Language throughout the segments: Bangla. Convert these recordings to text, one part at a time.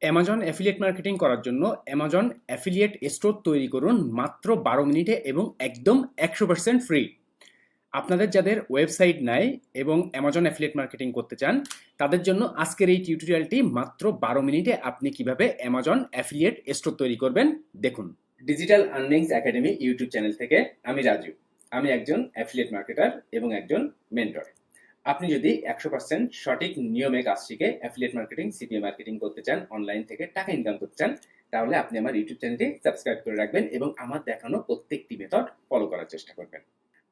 অ্যামাজন অ্যাফিলিয়েট মার্কেটিং করার জন্য অ্যামাজন অ্যাফিলিয়েট স্টোর তৈরি করুন মাত্র 12 মিনিটে এবং একদম 100% ফ্রি। আপনাদের যাদের ওয়েবসাইট নাই এবং অ্যামাজন অ্যাফিলিয়েট মার্কেটিং করতে চান তাদের জন্য আজকের এই টিউটোরিয়ালটি মাত্র 12 মিনিটে আপনি কিভাবে অ্যামাজন অ্যাফিলিয়েট স্টোর তৈরি করবেন দেখুন। Digital earnings academy YouTube channel থেকে আমি রাজু। আমি একজন অ্যাফিলিয়েট মার্কেটার এবং একজন মেন্টর। আপনি যদি 100% সঠিক নিয়মে কাজ শিখে অ্যাফিলিয়েট মার্কেটিং, সিপিএ মার্কেটিং করতে চান, অনলাইন থেকে টাকা ইনকাম করতে চান, তাহলে আপনি আমার ইউটিউব চ্যানেলটি সাবস্ক্রাইব করে রাখবেন এবং আমার দেখানো প্রত্যেকটি মেথড ফলো করার চেষ্টা করবেন।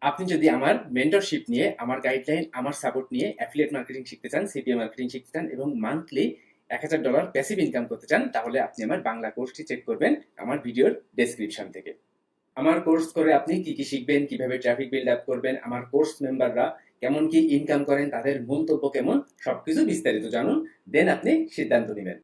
আপনি যদি আমার মেন্টরশিপ নিয়ে, আমার গাইডলাইন, আমার সাপোর্ট নিয়ে অ্যাফিলিয়েট মার্কেটিং শিখতে চান, সিপিএ মার্কেটিং শিখতে চান এবং মান্থলি $1000 প্যাসিভ ইনকাম করতে চান, তাহলে আপনি আমার বাংলা কোর্সটি চেক করবেন আমার ভিডিওর ডেসক্রিপশন থেকে। আমার কোর্স করে আপনি কি কি শিখবেন, কিভাবে ট্রাফিক বিল্ড আপ করবেন, আমার কোর্স মেম্বাররা কেমন কি ইনকাম করেন, তাদের মন্তব্য কেমন, সবকিছু বিস্তারিত জানুন, দেন আপনি সিদ্ধান্ত নেবেন।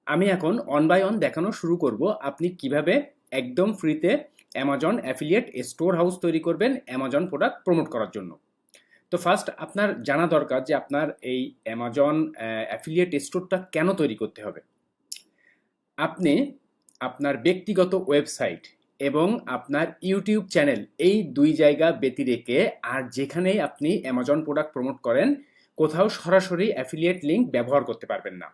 আমি এখন অন বাই অন দেখানো শুরু করব আপনি কিভাবে একদম ফ্রিতে অ্যামাজন অ্যাফিলিয়েট স্টোর হাউস তৈরি করবেন অ্যামাজন প্রোডাক্ট প্রমোট করার জন্য। তো ফার্স্ট আপনার জানা দরকার যে আপনার এই অ্যামাজন অ্যাফিলিয়েট স্টোরটা কেন তৈরি করতে হবে। আপনি আপনার ব্যক্তিগত ওয়েবসাইট এবং আপনার ইউটিউব চ্যানেল, এই দুই জায়গা ব্যতি রেখে আর যেখানেই আপনি অ্যামাজন প্রোডাক্ট প্রমোট করেন কোথাও সরাসরি অ্যাফিলিয়েট লিঙ্ক ব্যবহার করতে পারবেন না।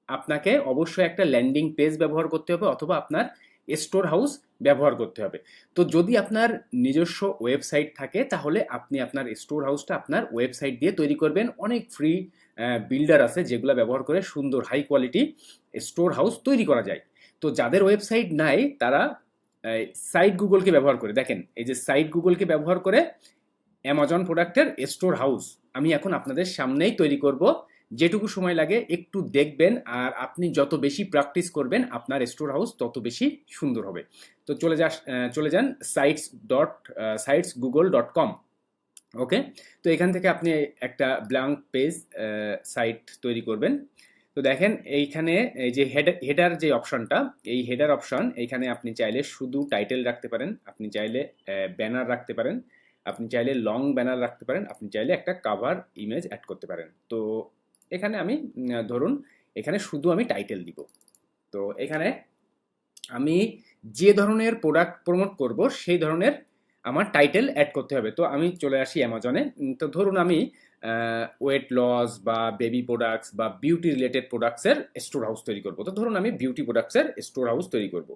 আপনাকে অবশ্যই একটা ল্যান্ডিং পেজ ব্যবহার করতে হবে অথবা আপনার স্টোর হাউস ব্যবহার করতে হবে। তো যদি আপনার নিজস্ব ওয়েবসাইট থাকে তাহলে আপনি আপনার স্টোর হাউসটা আপনার ওয়েবসাইট দিয়ে তৈরি করবেন। অনেক ফ্রি বিল্ডার আছে যেগুলো ব্যবহার করে সুন্দর হাই কোয়ালিটি স্টোর হাউস তৈরি করা যায়। তো যাদের ওয়েবসাইট নাই তারা সাইট গুগলকে ব্যবহার করে, দেখেন এই যে সাইট গুগলকে ব্যবহার করে অ্যামাজন প্রোডাক্টের স্টোর হাউস আমি এখন আপনাদের সামনেই তৈরি করব। যেটুকু সময় লাগে একটু দেখবেন আর আপনি যত বেশি প্র্যাকটিস করবেন আপনার স্টোর হাউস তত বেশি সুন্দর হবে। তো চলে যান sites.gugle.com। ওকে, তো এখান থেকে আপনি একটা ব্ল্যাঙ্ক পেজ সাইট তৈরি করবেন। তো দেখেন এইখানে এই যে হেডার যে অপশনটা, এই হেডার অপশন, এইখানে আপনি চাইলে শুধু টাইটেল রাখতে পারেন, আপনি চাইলে ব্যানার রাখতে পারেন, আপনি চাইলে লং ব্যানার রাখতে পারেন, আপনি চাইলে একটা কাভার ইমেজ অ্যাড করতে পারেন। তো এখানে আমি ধরুন এখানে শুধু আমি টাইটেল দিব। তো এখানে আমি যে ধরনের প্রোডাক্ট প্রমোট করব সেই ধরনের আমার টাইটেল অ্যাড করতে হবে। তো আমি চলে আসি অ্যামাজনে। তো ধরুন আমি ওয়েট লস বা বেবি প্রোডাক্টস বা বিউটি রিলেটেড প্রোডাক্টসের স্টোর হাউস তৈরি করব। তো ধরুন আমি বিউটি প্রোডাক্টসের স্টোর হাউস তৈরি করব।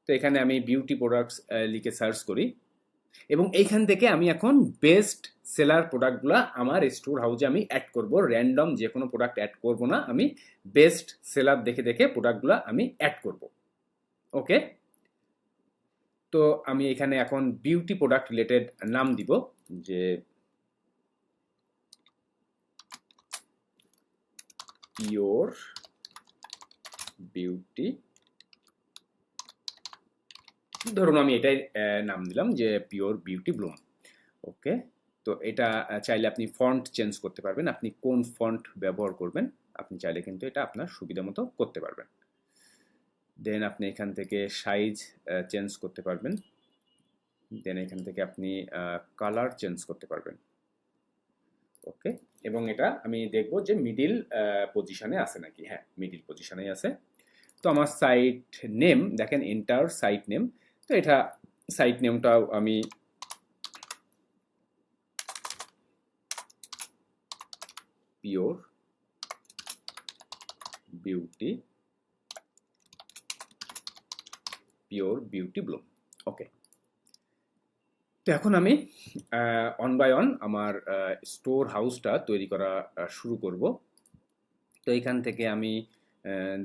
তো এখানে আমি বিউটি প্রোডাক্টস লিখে সার্চ করি এবং এইখান থেকে আমি এখন বেস্ট সেলার প্রোডাক্টগুলো আমার স্টোর হাউসে আমি অ্যাড করব। র্যান্ডম যে কোনো প্রোডাক্ট অ্যাড করব না, আমি বেস্ট সেলার দেখে দেখে প্রোডাক্টগুলো আমি অ্যাড করব। ওকে, তো আমি এখানে এখন বিউটি প্রোডাক্ট রিলেটেড নাম দিব যে পিওর বিউটি, ধরুন আমি এটাই নাম দিলাম যে পিওর বিউটি ব্লুম। ওকে, তো এটা চাইলে আপনি ফন্ট চেঞ্জ করতে পারবেন, আপনি কোন ফন্ট ব্যবহার করবেন আপনি চাইলে কিন্তু এটা আপনার সুবিধা মতো করতে পারবেন। দেন আপনি এখান থেকে সাইজ চেঞ্জ করতে পারবেন, দেন এখান থেকে আপনি কালার চেঞ্জ করতে পারবেন। ওকে, এবং এটা আমি দেখব যে মিডিল পজিশনে আছে নাকি। হ্যাঁ, মিডিল পজিশনেই আছে। তো আমার সাইট নেম দেখেন, এন্টার সাইট নেম। তো এটা সাইট নেমটাও আমি পিওর বিউটি ব্লুম। ওকে, তো এখন আমি অন বাই অন আমার স্টোর হাউসটা তৈরি করা শুরু করব। তো এইখান থেকে আমি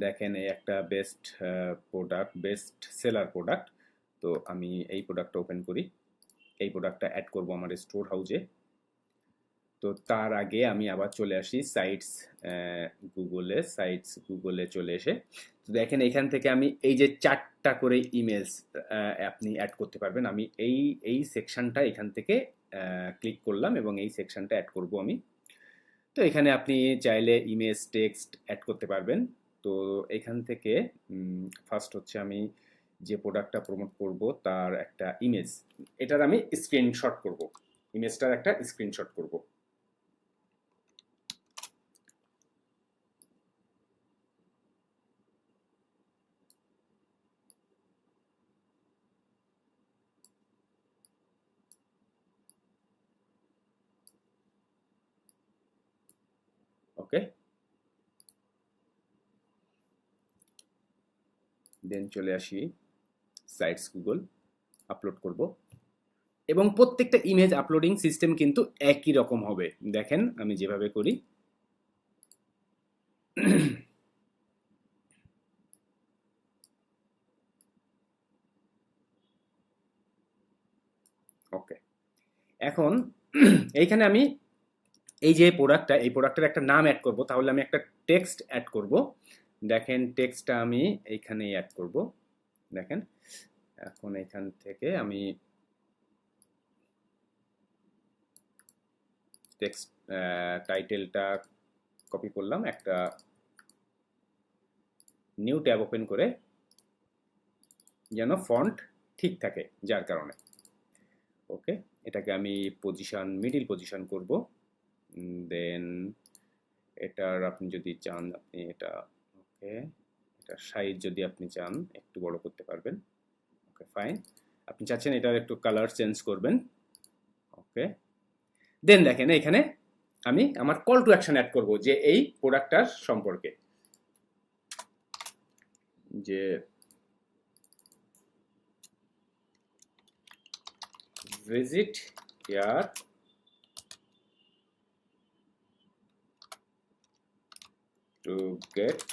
দেখেন এই একটা best product, best seller product. তো আমি এই প্রোডাক্টটা ওপেন করি, এই প্রোডাক্টটা অ্যাড করব আমার স্টোর হাউসে। তো তার আগে আমি আবার চলে আসি সাইটস গুগলে চলে এসে তো দেখেন এখান থেকে আমি এই যে 4টা করে ইমেজ আপনি অ্যাড করতে পারবেন। আমি এই সেকশনটা এখান থেকে ক্লিক করলাম এবং এই সেকশনটা অ্যাড করব আমি। তো এখানে আপনি চাইলে ইমেজ, টেক্সট অ্যাড করতে পারবেন। তো এখান থেকে ফার্স্ট হচ্ছে আমি যে প্রোডাক্টটা প্রমোট করব তার একটা ইমেজ, এটার আমি স্ক্রিনশট করব, ইমেজটার একটা স্ক্রিনশট করব। ওকে, দেন চলে আসি সাইটস গুগল, আপলোড করব এবং প্রত্যেকটা ইমেজ আপলোডিং সিস্টেম কিন্তু একই রকম হবে। দেখেন আমি যেভাবে করি, ওকে। এখন এইখানে আমি এই যে প্রোডাক্টটা, এই প্রোডাক্টের একটা নাম অ্যাড করব, তাহলে আমি একটা টেক্সট অ্যাড করব। দেখেন টেক্সটটা আমি এইখানেই অ্যাড করব। দেখেন এখন এখান থেকে আমি টেক্সট টাইটেলটা কপি করলাম, একটা নিউ ট্যাব ওপেন করে, যেন ফন্ট ঠিক থাকে যার কারণে। ওকে, এটাকে আমি পজিশন, মিডিল পজিশন করব। দেন এটার আপনি যদি চান আপনি এটা, ওকে, এটার সাইজ যদি আপনি চান একটু বড় করতে পারবেন। ওকে ফাইন, আপনি চাচ্ছেন এটার একটু কালার চেঞ্জ করবেন। ওকে, দেন দেখেন এখানে আমি আমার কল টু অ্যাকশন অ্যাড করব যে এই প্রোডাক্টটার সম্পর্কে, যে visit here to get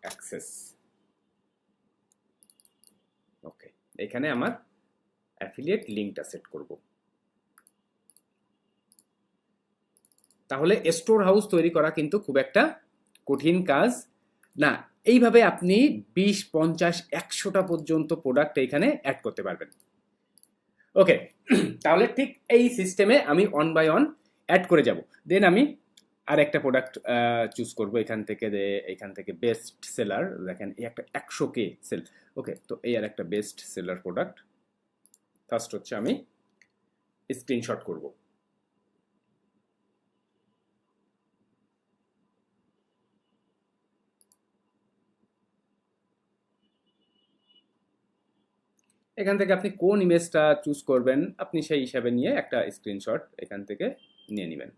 access. Okay, এখানে আমার অ্যাফিলিয়েট লিঙ্কটা সেট করব। তাহলে স্টোর হাউস তৈরি করা কিন্তু খুব একটা কঠিন কাজ না। এইভাবে আপনি 20, 50, 100টা পর্যন্ত প্রোডাক্ট এখানে অ্যাড করতে পারবেন। ওকে, তাহলে ঠিক এই সিস্টেমে আমি অন বাই অন অ্যাড করে যাব। দেন আমি আর একটা প্রোডাক্ট চুজ করব এখান থেকে বেস্ট সেলার। দেখেন এই একটা 100K সেল। ওকে, তো এই আর একটা বেস্ট সেলার প্রোডাক্ট। ফার্স্ট হচ্ছে আমি স্ক্রিনশট করব। এখান থেকে আপনি কোন ইমেজটা চুজ করবেন আপনি সেই হিসাবে নিয়ে একটা স্ক্রিনশট এখান থেকে নিয়ে নেবেন।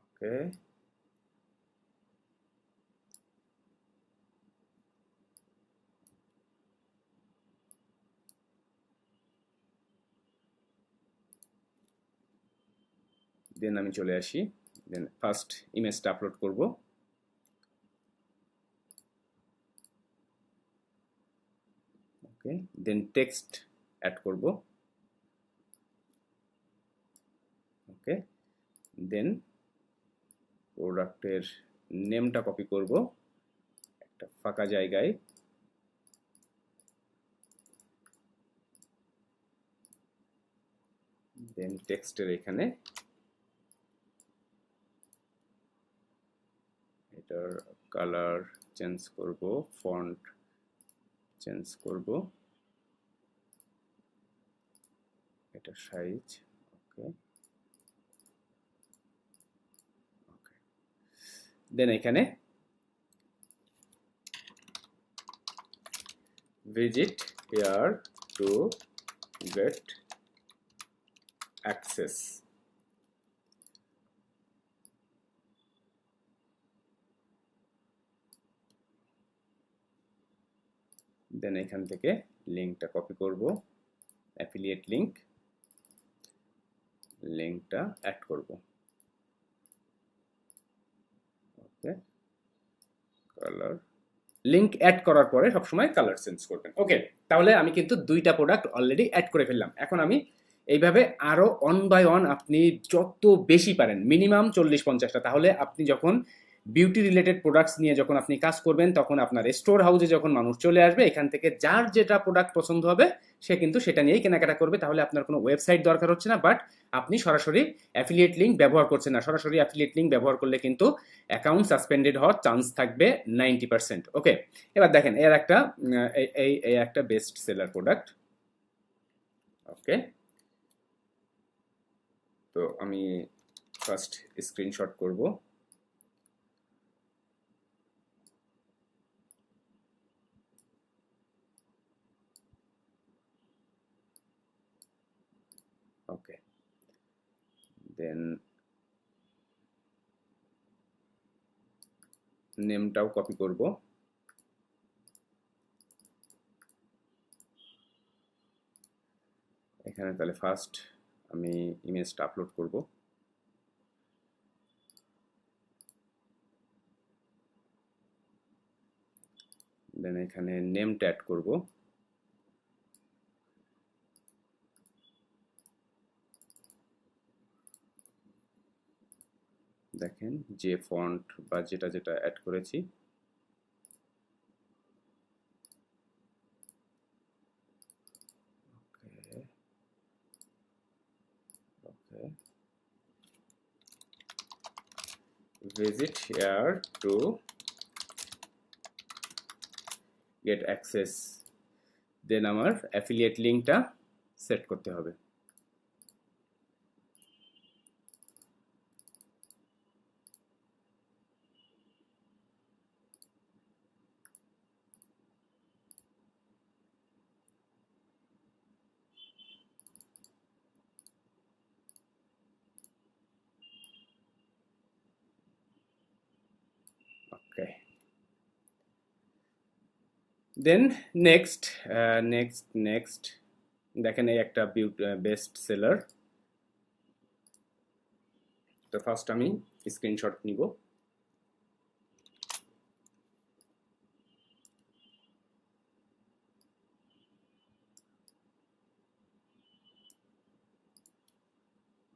ওকে, দেন আমি চলে আসি, দেন ফার্স্ট ইমেজটা আপলোড করব। ওকে, দেন টেক্সট অ্যাড করব। ওকে, দেন প্রোডাক্টের নেমটা কপি করব একটা ফাঁকা জায়গায়। দেন টেক্সটের এখানে এটার কালার চেঞ্জ করব, ফন্ট চেঞ্জ করব, এটার সাইজ। ওকে, ওকে, দেন এখানে visit here to get access। দেন এখান থেকে লিঙ্কটা কপি করব, অ্যাফিলিয়েট লিঙ্কটা অ্যাড করব। ওকে, কালার, লিঙ্ক অ্যাড করার পরে সবসময় কালার চেঞ্জ করবেন। ওকে, তাহলে আমি কিন্তু দুইটা প্রোডাক্ট অলরেডি অ্যাড করে ফেললাম। এখন আমি এইভাবে আরো অন বাই অন আপনি যত বেশি পারেন, মিনিমাম 40-50টা, তাহলে আপনি যখন বিউটি রিলেটেড প্রোডাক্টস নিয়ে যখন আপনি কাজ করবেন তখন আপনার স্টোর হাউসে যখন মানুষ চলে আসবে এখান থেকে যার যেটা প্রোডাক্ট পছন্দ হবে সে কিন্তু সেটা নিয়েই কেনাকাটা করবে। তাহলে আপনার কোনো ওয়েবসাইট দরকার হচ্ছে না, বাট আপনি সরাসরি অ্যাফিলিয়েট লিঙ্ক ব্যবহার করছেন না। সরাসরি অ্যাফিলিয়েট লিঙ্ক ব্যবহার করলে কিন্তু অ্যাকাউন্ট সাসপেন্ডেড হওয়ার চান্স থাকবে 90%। ওকে, এবার দেখেন এর একটা এই একটা বেস্ট সেলার প্রোডাক্ট। ওকে, তো আমি ফার্স্ট স্ক্রিনশট করব। ওকে, দেন নেমটাও কপি করব, এখানে তাহলে ফার্স্ট আমি ইমেজটা আপলোড করব। দেন এখানে নেমটা অ্যাড করব, দেখেন যে ফন্ট বা যেটা যেটা অ্যাড করেছি ওকে visit here to get access, দেন আমার অ্যাফিলিয়েট লিঙ্কটা সেট করতে হবে। ওকে দেন নেক্সট নেক্সট দেখেন এই একটা বেস্ট সেলার, তো ফার্স্ট আমি স্ক্রিনশট নিব,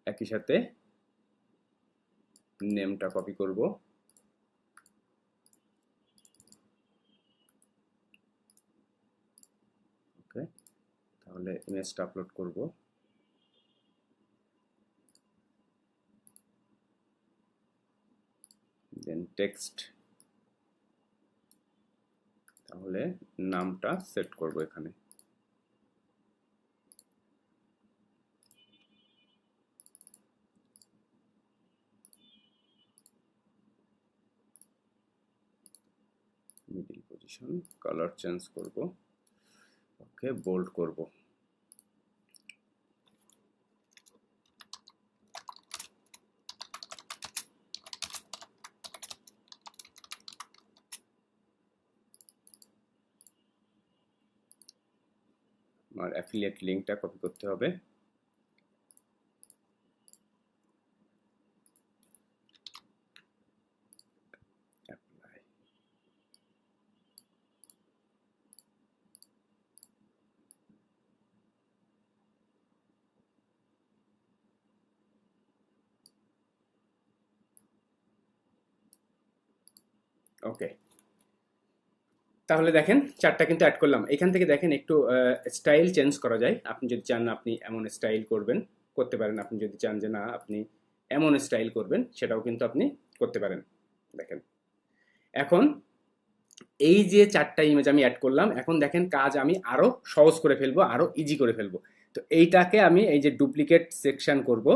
একই সাথে নেমটা কপি করব, ওকে তাহলে ইমেজটা আপলোড করব, দেন টেক্সট, তাহলে নামটা সেট করব এখানে, মিডল পজিশন, কালার চেঞ্জ করব, ওকে বোল্ড করব, আমার অ্যাফিলিয়েট লিঙ্কটা কপি করতে হবে, অ্যাপ্লাই, ওকে তাহলে দেখেন চারটা কিন্তু অ্যাড করলাম। এখান থেকে দেখেন একটু স্টাইল চেঞ্জ করা যায়, আপনি যদি চান আপনি এমন স্টাইল করতে পারেন, আপনি যদি চান যে না আপনি এমন স্টাইল করবেন সেটাও কিন্তু আপনি করতে পারেন। দেখেন এখন এই যে চারটা ইমেজ আমি অ্যাড করলাম, এখন দেখেন কাজ আমি আরো সহজ করে ফেলবো, আরো ইজি করে ফেলবো। তো এইটাকে আমি এই যে ডুপ্লিকেট সেকশন করব,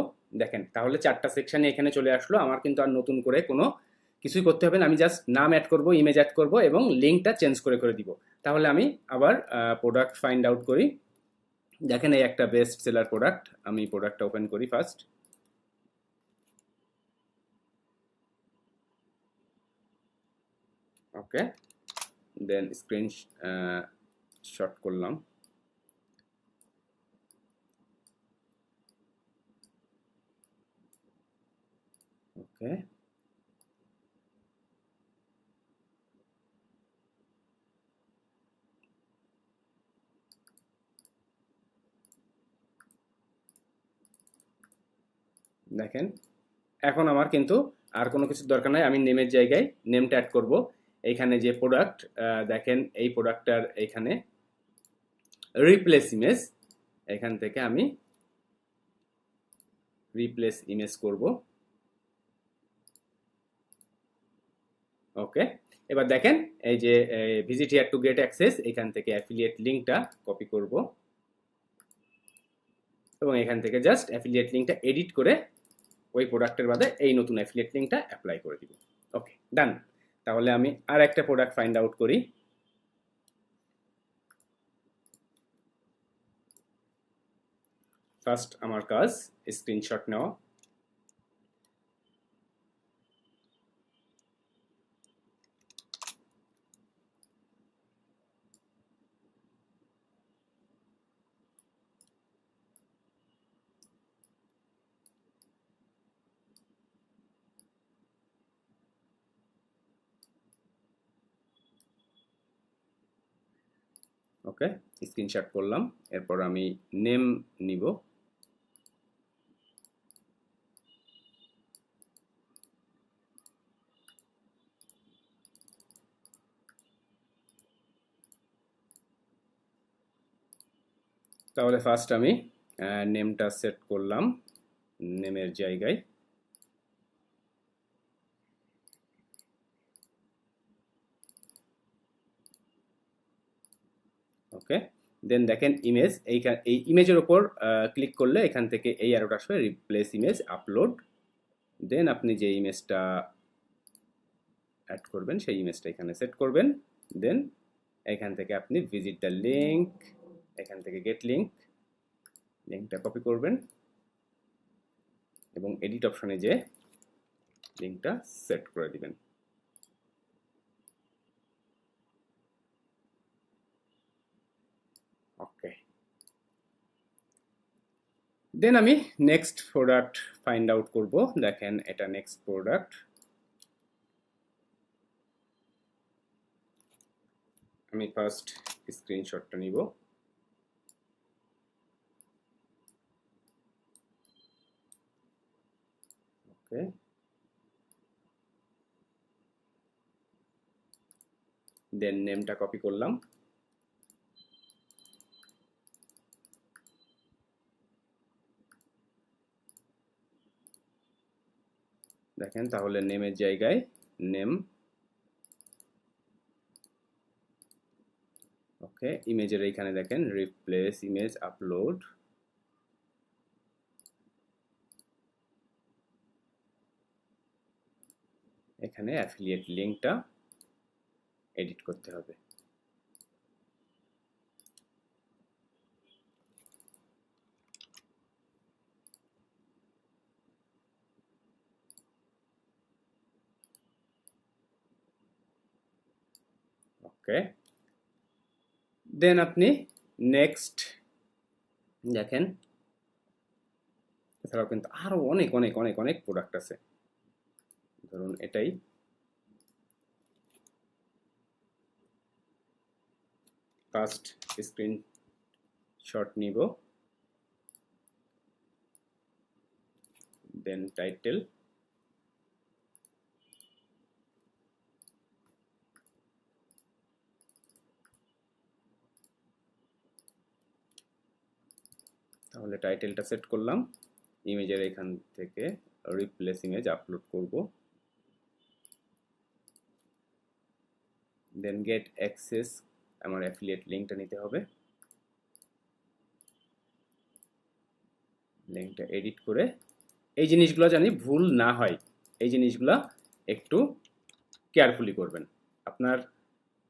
দেখেন তাহলে চারটা সেকশনে এখানে চলে আসলো, আমার কিন্তু আর নতুন করে কোনো কিছুই করতে হবে না, আমি জাস্ট নাম অ্যাড করব, ইমেজ অ্যাড করব এবং লিঙ্কটা চেঞ্জ করে করে দিব। তাহলে আমি আবার প্রোডাক্ট ফাইন্ড আউট করি, দেখেন এই একটা বেস্ট সেলার প্রোডাক্ট, আমি প্রোডাক্টটা ওপেন করি ফার্স্ট, ওকে দেন স্ক্রিন শট করলাম, ওকে দেখেন এখন আমার কিন্তু আর কোনো কিছুর দরকার নাই, আমি নেমের জায়গায় নেমটা অ্যাড করব, এইখানে যে প্রোডাক্ট দেখেন এই প্রোডাক্টটার এইখানে রিপ্লেস ইমেজ, এখান থেকে আমি রিপ্লেস ইমেজ করব, ওকে এবার দেখেন এই যে visit here to get access, এখান থেকে অ্যাফিলিয়েট লিঙ্কটা কপি করব এবং এখান থেকে জাস্ট অ্যাফিলিয়েট লিঙ্কটা এডিট করে ওই প্রোডাক্টের বাদে এই নতুন অ্যাফিলিয়েট লিঙ্কটা অ্যাপ্লাই করে দিব, ওকে ডান। তাহলে আমি আর একটা প্রোডাক্ট ফাইন্ড আউট করি, ফার্স্ট আমার কাজ স্ক্রিনশট নেওয়া, ওকে, স্ক্রিনশট করলাম। এরপর আমি নেম নিব। তাহলে ফার্স্ট আমি নেমটা সেট করলাম নেমের জায়গায়। ওকে, দেন দেখেন ইমেজ, এই ইমেজের ওপর ক্লিক করলে এখান থেকে এই অ্যারোটা আসবে, রিপ্লেস ইমেজ আপলোড। দেন আপনি যে ইমেজটা অ্যাড করবেন সেই ইমেজটা এখানে সেট করবেন। দেন এখান থেকে আপনি ভিজিট দ্য লিঙ্ক, এখান থেকে গেট লিঙ্ক, লিঙ্কটা কপি করবেন এবং এডিট অপশনে যে লিঙ্কটা সেট করে দিবেন। ওকে, দেন আমি নেক্সট প্রোডাক্ট ফাইন্ড আউট করব। দেখেন এটা নেক্সট প্রোডাক্ট। আমি ফার্স্ট স্ক্রিনশটটা নিব। ওকে, দেন নেমটা কপি করলাম। দেখেন তাহলে নেমের জায়গায় নেম। ওকে, ইমেজের এইখানে দেখেন রিপ্লেস ইমেজ আপলোড। এখানে অ্যাফিলিয়েট লিঙ্কটা এডিট করতে হবে। ওকে, দেন আপনি নেক্সট দেখেন, এছাড়াও কিন্তু আরো অনেক অনেক অনেক অনেক প্রোডাক্ট আছে। ধরুন এটাই, ফার্স্ট স্ক্রিনশট নিব। দেন টাইটেল, তাহলে টাইটেলটা সেট করলাম। ইমেজের এখান থেকে রিপ্লেস ইমেজ আপলোড করব। দেন গেট অ্যাক্সেস, আমার অ্যাফিলিয়েট লিঙ্কটা নিতে হবে। লিঙ্কটা এডিট করে, এই জিনিসগুলো জানি ভুল না হয়, এই জিনিসগুলো একটু কেয়ারফুলি করবেন। আপনার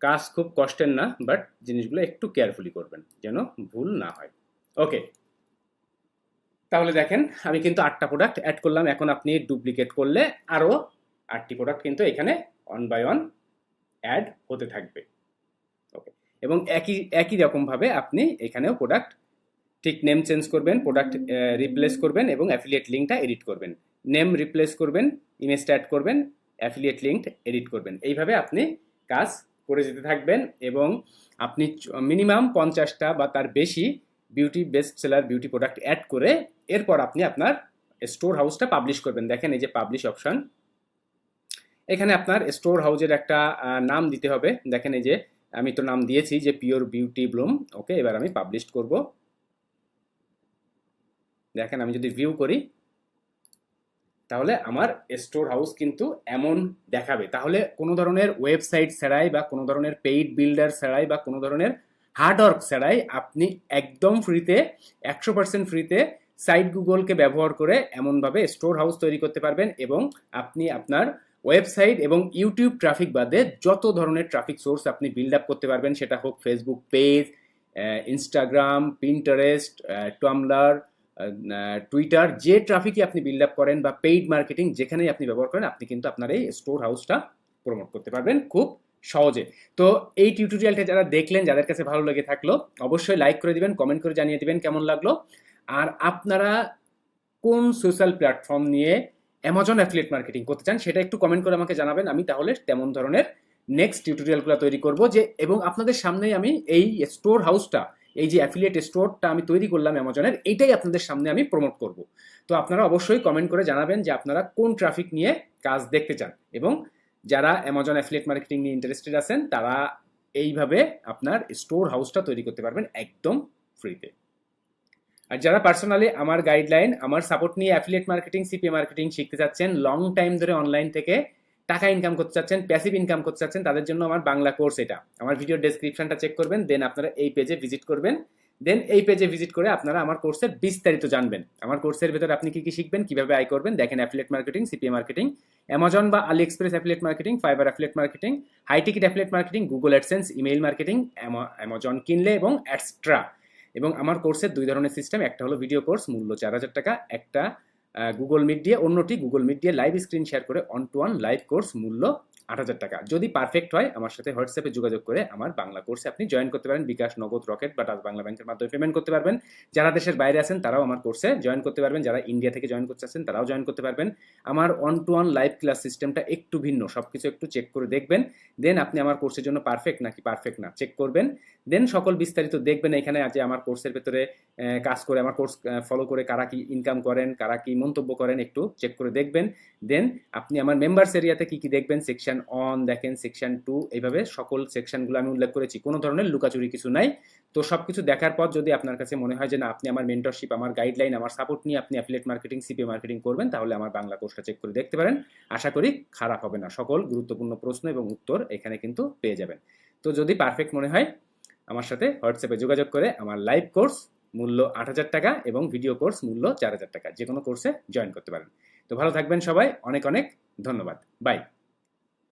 কাজ খুব কষ্টের না, বাট জিনিসগুলো একটু কেয়ারফুলি করবেন যেন ভুল না হয়। ওকে, তাহলে দেখেন আমি কিন্তু 8টা প্রোডাক্ট অ্যাড করলাম। এখন আপনি ডুপ্লিকেট করলে আরও 8টি প্রোডাক্ট কিন্তু এখানে ওয়ান বাই ওয়ান অ্যাড হতে থাকবে। ওকে, এবং একই রকমভাবে আপনি এখানেও প্রোডাক্ট ঠিক নেম চেঞ্জ করবেন, প্রোডাক্ট রিপ্লেস করবেন এবং অ্যাফিলিয়েট লিঙ্কটা এডিট করবেন। নেম রিপ্লেস করবেন, ইমেজটা অ্যাড করবেন, অ্যাফিলিয়েট লিঙ্ক এডিট করবেন। এইভাবে আপনি কাজ করে যেতে থাকবেন এবং আপনি মিনিমাম 50টা বা তার বেশি beauty best seller beauty product add করে এরপর আপনি আপনার স্টোর হাউসটা পাবলিশ করবেন। দেখেন এই যে পাবলিশ অপশন, এখানে আপনার স্টোর হাউসের একটা নাম দিতে হবে। দেখেন এই যে আমি তো নাম দিয়েছি যে পিওর বিউটি ব্লুম। ওকে, এবার আমি পাবলিশ করব। দেখেন আমি যদি ভিউ করি তাহলে আমার স্টোর হাউস কিন্তু এমন দেখাবে। তাহলে কোনো ধরনের ওয়েবসাইট ছাড়াই বা কোনো ধরনের পেইড বিল্ডার ছাড়াই বা কোনো ধরনের হার্ডওয়ার্ক ছাড়াই আপনি একদম ফ্রিতে 100% ফ্রিতে সাইট গুগলকে ব্যবহার করে এমনভাবে স্টোর হাউস তৈরি করতে পারবেন এবং আপনি আপনার ওয়েবসাইট এবং ইউটিউব ট্রাফিক বাদে যত ধরনের ট্রাফিক সোর্স আপনি বিল্ড আপ করতে পারবেন, সেটা হোক Facebook page, Instagram, Pinterest, Tumblr, Twitter, যে ট্রাফিকই আপনি বিল্ড আপ করেন বা পেইড মার্কেটিং যেখানেই আপনি ব্যবহার করেন, আপনি কিন্তু আপনার এই স্টোর হাউসটা প্রমোট করতে পারবেন খুব সহজে। তো এই টিউটোরিয়ালটা যারা দেখলেন, যাদের কাছে ভালো লেগে থাকলো অবশ্যই লাইক করে দিবেন, কমেন্ট করে জানিয়ে দিবেন কেমন লাগলো। আর আপনারা কোন সোশ্যাল প্ল্যাটফর্ম নিয়ে অ্যামাজন অ্যাফিলিয়েট মার্কেটিং করতে চান সেটা একটু কমেন্ট করে আমাকে জানাবেন। আমি তাহলে তেমন ধরনের নেক্সট টিউটোরিয়ালগুলো তৈরি করব যে, এবং আপনাদের সামনেই আমি এই স্টোর হাউসটা, এই যে অ্যাফিলিয়েট স্টোরটা আমি তৈরি করলাম অ্যামাজনের, এইটাই আপনাদের সামনে আমি প্রমোট করব। তো আপনারা অবশ্যই কমেন্ট করে জানাবেন যে আপনারা কোন ট্রাফিক নিয়ে কাজ দেখতে চান, এবং যারা অ্যামাজন অ্যাফিলিয়েট মার্কেটিং নিয়ে ইন্টারেস্টেড আছেন তারা এইভাবে আপনার স্টোর হাউসটা তৈরি করতে পারবেন একদম ফ্রিতে। আর যারা পার্সোনালি আমার গাইডলাইন, আমার সাপোর্ট নিয়ে অ্যাফিলিয়েট মার্কেটিং, সিপিএ মার্কেটিং শিখতে চাচ্ছেন, লং টাইম ধরে অনলাইন থেকে টাকা ইনকাম করতে চাচ্ছেন, প্যাসিভ ইনকাম করতে চাচ্ছেন, তাদের জন্য আমার বাংলা কোর্স এটা। আমার ভিডিও ডেসক্রিপশনটা চেক করবেন, দেন আপনারা এই পেজে ভিজিট করবেন, দেন এই পেজে ভিজিট করে আপনারা আমার কোর্সের বিস্তারিত জানবেন। আমার কোর্সের ভেতরে আপনি কি কি শিখবেন, কিভাবে আয় করবেন, দেখেন affiliate marketing, CPA marketing, Amazon বা AliExpress affiliate marketing, Fiverr affiliate marketing, high ticket affiliate marketing, Google AdSense, email marketing, Amazon Kindle এবং অ্যাডস্ট্রা। এবং আমার কোর্সের দুই ধরনের সিস্টেম, একটা হলো ভিডিও কোর্স মূল্য 4000 টাকা, একটা গুগল মিট দিয়ে, অন্যটি গুগল মিট দিয়ে লাইভ স্ক্রিন শেয়ার করে one to one live course মূল্য 8000 টাকা। যদি পারফেক্ট হয় আমার সাথে হোয়াটসঅ্যাপে যোগাযোগ করে আমার বাংলা কোর্সে আপনি জয়েন করতে পারেন। বিকাশ, নগদ, রকেট বা ডাচ বাংলা ব্যাংকের মাধ্যমে পেমেন্ট করতে পারবেন। যারা দেশের বাইরে আছেন তারাও আমার কোর্সে জয়েন করতে পারবেন, যারা ইন্ডিয়া থেকে জয়েন করতে চাচ্ছেন তারাও জয়েন করতে পারবেন। আমার one to one live class সিস্টেমটা একটু ভিন্ন, সবকিছু একটু চেক করে দেখবেন, দেন আপনি আমার কোর্সের জন্য পারফেক্ট নাকি পারফেক্ট না চেক করবেন, দেন সকল বিস্তারিত দেখবেন। এখানে আছে আমার কোর্সের ভেতরে কাজ করে, আমার কোর্স ফলো করে কারা কি ইনকাম করেন, কারা কি মন্তব্য করেন একটু চেক করে দেখবেন। দেন আপনি আমার মেম্বার্স এরিয়াতে কি কি দেখবেন, সেকশন 1 দেখেন, সেকশন 2, এইভাবে সকল সেকশনগুলো আমি উল্লেখ করেছি, কোনো ধরনের লুকাচুরি কিছু নাই। তো সবকিছু দেখার পর যদি আপনার কাছে মনে হয় যে না, আপনি আমার মেন্টরশিপ, আমার গাইডলাইন, আমার সাপোর্ট নিয়ে আপনি অ্যাফিলিয়েট মার্কেটিং, সিপিএ মার্কেটিং করবেন, তাহলে আমার বাংলা কোর্সটা চেক করে দেখতে পারেন। আশা করি খারাপ হবে না, সকল গুরুত্বপূর্ণ প্রশ্ন এবং উত্তর এখানে কিন্তু পেয়ে যাবেন। তো যদি পারফেক্ট মনে হয় আমার সাথে হোয়াটসঅ্যাপে যোগাযোগ করে আমার লাইভ কোর্স মূল্য 8000 টাকা এবং ভিডিও কোর্স মূল্য 4000 টাকা, যে কোনো কোর্সে জয়েন করতে পারেন। তো ভালো থাকবেন সবাই, অনেক অনেক ধন্যবাদ, বাই।